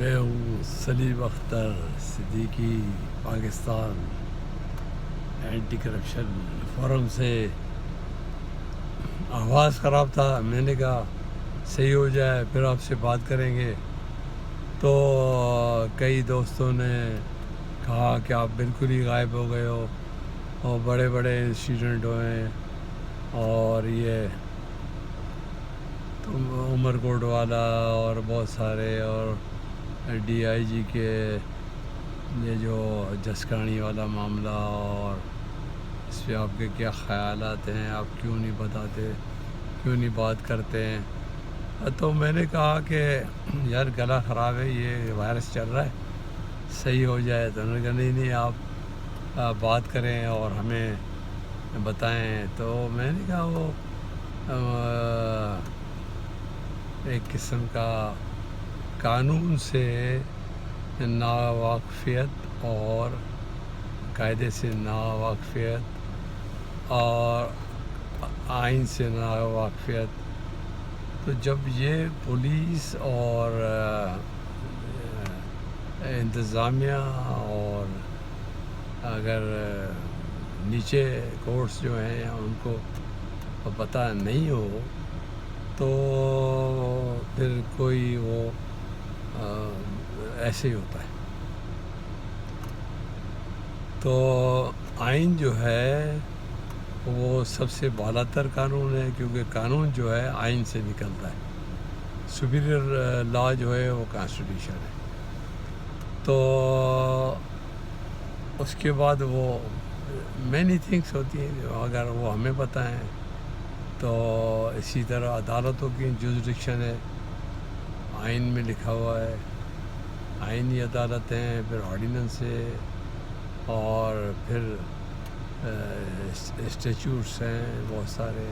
میں ہوں Saleem Akhtar Siddiqui, Pakistan anti corruption forum سے۔ آواز خراب تھا، میں نے کہا صحیح ہو جائے پھر آپ سے بات کریں گے، تو کئی دوستوں نے کہا کہ آپ بالکل ہی غائب ہو گئے ہو، اور بڑے بڑے انسیڈنٹ ہوئے، اور یہ عمر کوٹ والا اور بہت سارے، اور ڈی آئی جی کے یہ جو جسکانی والا معاملہ، اور اس پہ آپ کے کیا خیالات ہیں، آپ کیوں نہیں بتاتے، کیوں نہیں بات کرتے ہیں؟ تو میں نے کہا کہ یار گلا خراب ہے، یہ وائرس چل رہا ہے، صحیح ہو جائے۔ تو انہوں نے کہا نہیں آپ بات کریں اور ہمیں بتائیں۔ تو میں نے کہا وہ ایک قسم کا قانون سے ناواقفیت اور قاعدے سے ناواقفیت اور آئین سے ناواقفیت، تو جب یہ پولیس اور انتظامیہ اور اگر نیچے کورٹس جو ہیں ان کو پتہ نہیں ہو تو پھر کوئی وہ ایسے ہی ہوتا ہے۔ تو آئین جو ہے وہ سب سے بالا تر قانون ہے، کیونکہ قانون جو ہے آئین سے نکلتا ہے، سپیریئر لا جو ہے وہ کانسٹیٹیوشن ہے۔ تو اس کے بعد وہ مینی تھنگس ہوتی ہیں اگر وہ ہمیں پتہ ہیں، تو اسی طرح عدالتوں کی جوریسڈکشن ہے، آئین میں لکھا ہوا ہے، آئینی عدالت ہیں، پھر آرڈیننس ہے، اور پھر اسٹیچوٹس ہیں بہت سارے،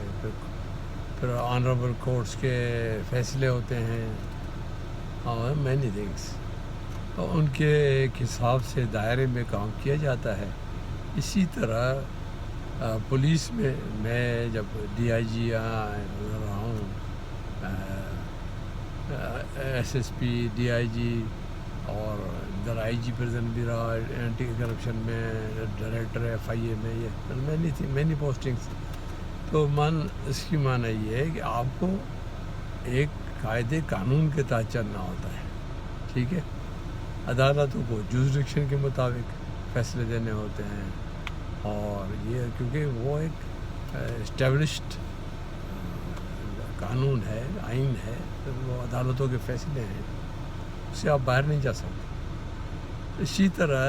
پھر آنریبل کورٹس کے فیصلے ہوتے ہیں، اور مینی تھنگس، تو ان کے ایک حساب سے دائرے میں کام کیا جاتا ہے۔ اسی طرح پولیس میں جب ڈی آئی جی رہا ہوں، S S P, D I G, اور ادھر آئی جی پریزنٹ بھی رہا اینٹی کرپشن میں، ڈائریکٹر ایف آئی اے میں، یہ مینی پوسٹنگس۔ تو اس کی معنی یہ ہے کہ آپ کو ایک قاعدے قانون کے تحت چلنا ہوتا ہے، ٹھیک ہے؟ عدالتوں کو جوریسڈکشن کے مطابق فیصلے دینے ہوتے ہیں، اور یہ کیونکہ وہ ایک اسٹیبلشڈ قانون ہے، آئین ہے، وہ عدالتوں کے فیصلے ہیں، اس سے آپ باہر نہیں جا سکتے۔ اسی طرح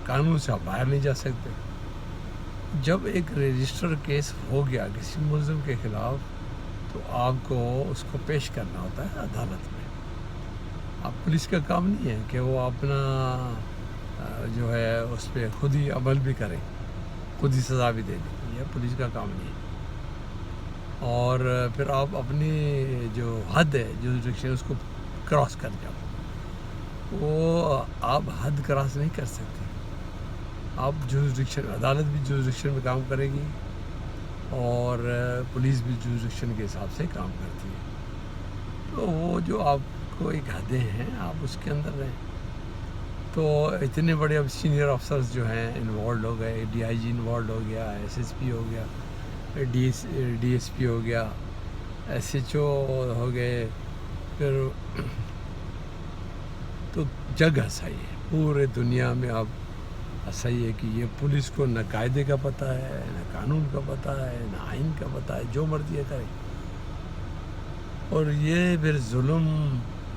قانون سے آپ باہر نہیں جا سکتے۔ جب ایک رجسٹر کیس ہو گیا کسی ملزم کے خلاف، تو آپ کو اس کو پیش کرنا ہوتا ہے عدالت میں۔ اب پولیس کا کام نہیں ہے کہ وہ اپنا جو ہے اس پہ خود ہی عمل بھی کرے، خود ہی سزا بھی دے دے، یہ پولیس کا کام نہیں ہے۔ اور پھر آپ اپنی جو حد ہے جوریسڈکشن اس کو کراس کر جاؤ، وہ آپ حد کراس نہیں کر سکتے۔ آپ جوریسڈکشن، عدالت بھی جوریسڈکشن میں کام کرے گی، اور پولیس بھی جوریسڈکشن کے حساب سے کام کرتی ہے، تو وہ جو آپ کو ایک حدیں ہیں آپ اس کے اندر رہیں۔ تو اتنے بڑے اب سینئر افسرز جو ہیں انوالوڈ ہو گئے، ڈی آئی جی انوالوڈ ہو گیا، ایس ایس پی ہو گیا، ڈی ایس پی ہو گیا، ایس ایچ او ہو گئے، پھر تو جگ ہنسائی ہے پورے دنیا میں۔ اب ہنسائی ہے کہ یہ پولیس کو نہ قاعدے کا پتہ ہے، نہ قانون کا پتہ ہے، نہ آئین کا پتہ ہے، جو مرضی ہے کرے۔ اور یہ پھر ظلم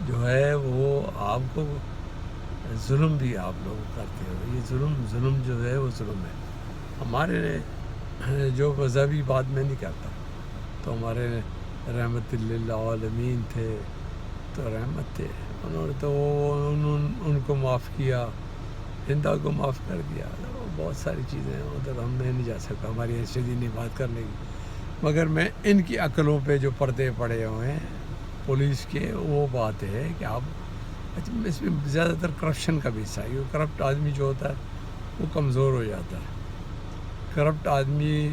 جو ہے وہ آپ کو ظلم بھی آپ لوگ کرتے ہو، یہ ظلم جو ہے وہ ظلم ہے۔ ہمارے جو مذہبی بات میں نہیں کرتا، تو ہمارے رحمت للعالمین تھے، تو رحمت تھے، انہوں نے تو ان کو معاف کیا، ہندا کو معاف کر دیا، بہت ساری چیزیں ہیں ادھر ہم میں نہیں جا سکتا، ہماری حیثیت ہی نہیں بات کرنے کی۔ مگر میں ان کی عقلوں پہ جو پردے پڑے ہوئے ہیں پولیس کے، وہ بات ہے کہ آپ اس میں زیادہ تر کرپشن کا بھی حصہ ہے، کیونکہ کرپٹ آدمی جو ہوتا ہے وہ کمزور ہو جاتا ہے۔ کرپٹ آدمی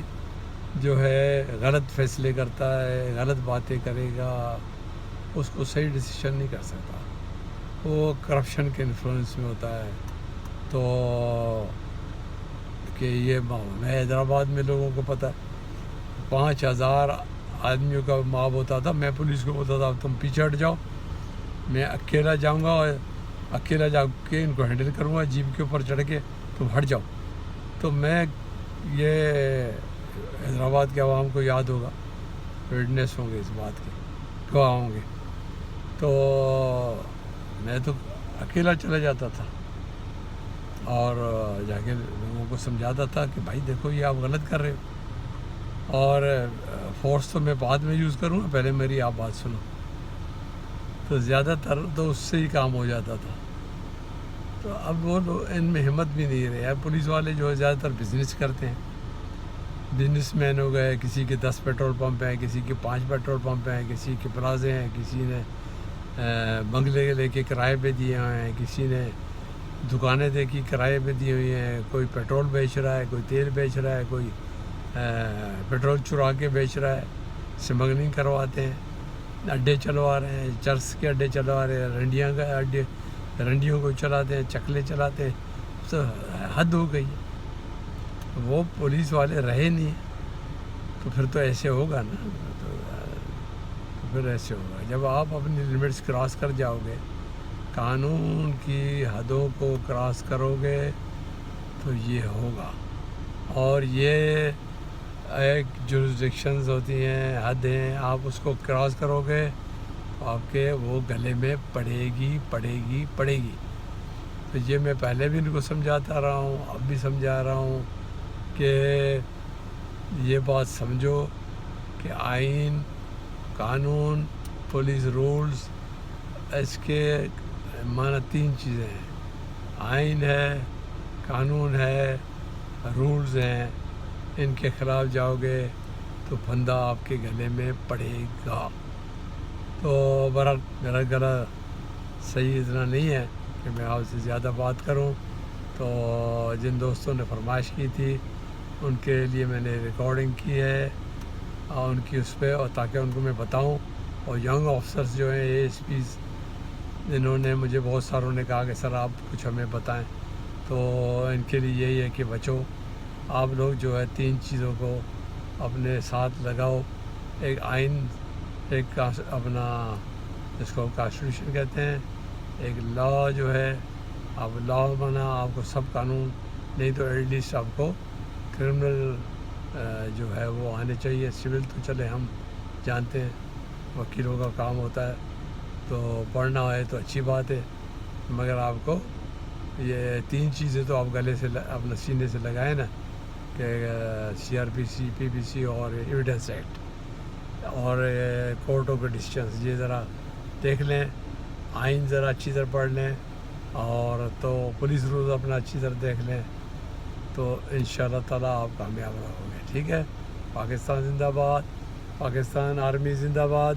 جو ہے غلط فیصلے کرتا ہے، غلط باتیں کرے گا، اس کو صحیح ڈیسیشن نہیں کر سکتا۔ وہ کرپشن کے انفلوئنس میں ہوتا ہے. تو کہ یہ میں حیدرآباد میں لوگوں کو پتہ 5,000 آدمیوں کا ماب ہوتا تھا. میں پولیس کو بولتا تھا تم پیچھے ہٹ جاؤ, میں اکیلا جاؤں گا اور اکیلا جا کے ان کو ہینڈل کروں گا, جیپ کے اوپر چڑھ کے تم ہٹ جاؤ. تو میں یہ حیدرآباد کے عوام کو یاد ہوگا, وٹنس ہوں گے اس بات کے, گواہ ہوں گے. تو میں تو اکیلا چلا جاتا تھا اور جا کے لوگوں کو سمجھاتا تھا کہ بھائی دیکھو یہ آپ غلط کر رہے ہو, اور فورس تو میں بعد میں یوز کروں گا, پہلے میری آپ بات سنو. تو زیادہ تر تو اس سے ہی کام ہو جاتا تھا. تو اب وہ ان میں ہمت بھی نہیں رہی ہے. پولیس والے جو ہے زیادہ تر بزنس کرتے ہیں, بزنس مین ہو گئے, کسی کے 10 پیٹرول پمپ ہیں, کسی کے 5 پیٹرول پمپ ہیں, کسی کے پلازے ہیں, کسی نے بنگلے لے کے کرائے پہ دیے ہوئے ہیں, کسی نے دکانیں دے کے کرائے پہ دی ہوئی ہیں, کوئی پیٹرول بیچ رہا ہے, کوئی تیل بیچ رہا ہے, کوئی پیٹرول چرا کے بیچ رہا ہے, سمگلنگ کرواتے ہیں, اڈے چلوا رہے ہیں, چرس کے اڈے چلوا رہے ہیں, رنڈیوں کو چلاتے ہیں, چکلے چلاتے ہیں. تو حد ہو گئی. وہ پولیس والے رہے نہیں, تو پھر تو ایسے ہوگا نا. تو پھر ایسے ہوگا جب آپ اپنی لمٹس کراس کر جاؤ گے, قانون کی حدوں کو کراس کرو گے تو یہ ہوگا. اور یہ ایک جورسڈکشنز ہوتی ہیں, حد ہیں, آپ اس کو کراس کرو گے تو آپ کے وہ گلے میں پڑے گی. تو یہ میں پہلے بھی ان کو سمجھاتا رہا ہوں, اب بھی سمجھا رہا ہوں کہ یہ بات سمجھو کہ آئین, قانون, پولیس رولز, اس کے معنی 3 چیزیں ہیں. آئین ہے, قانون ہے, رولز ہیں. ان کے خلاف جاؤ گے تو پھندا آپ کے گلے میں پڑے گا. تو برحال میرا گلا صحیح اتنا نہیں ہے کہ میں آپ سے زیادہ بات کروں. تو جن دوستوں نے فرمائش کی تھی ان کے لیے میں نے ریکارڈنگ کی ہے, اور ان کی اس پہ, اور تاکہ ان کو میں بتاؤں. اور ینگ آفیسرز جو ہیں, اے ایس پیز, انہوں نے مجھے بہت ساروں نے کہا کہ سر آپ کچھ ہمیں بتائیں. تو ان کے لیے یہی ہے کہ بچو, آپ لوگ جو ہے 3 چیزوں کو اپنے ساتھ لگاؤ. ایک آئین, ایک اپنا جس کو کانسٹیٹیوشن کہتے ہیں, ایک لا جو ہے, آپ لا بنا آپ کو سب قانون, نہیں تو ایٹ لیسٹ آپ کو کرمنل جو ہے وہ آنے چاہیے. سول تو چلے ہم جانتے ہیں وکیلوں کا کام ہوتا ہے, تو پڑھنا ہے تو اچھی بات ہے, مگر آپ کو یہ 3 چیزیں تو آپ گلے سے اپنا سینے سے لگائیں نا, کہ CRPC, PPC اور ایویڈنس ایکٹ اور کورٹوں کے ڈسیشنز, یہ ذرا دیکھ لیں. آئین ذرا اچھی طرح پڑھ لیں, اور تو پولیس رولز اپنا اچھی طرح دیکھ لیں, تو انشاءاللہ تعالیٰ آپ کامیاب رہو گے. ٹھیک ہے. پاکستان زندہ باد, پاکستان آرمی زندہ باد.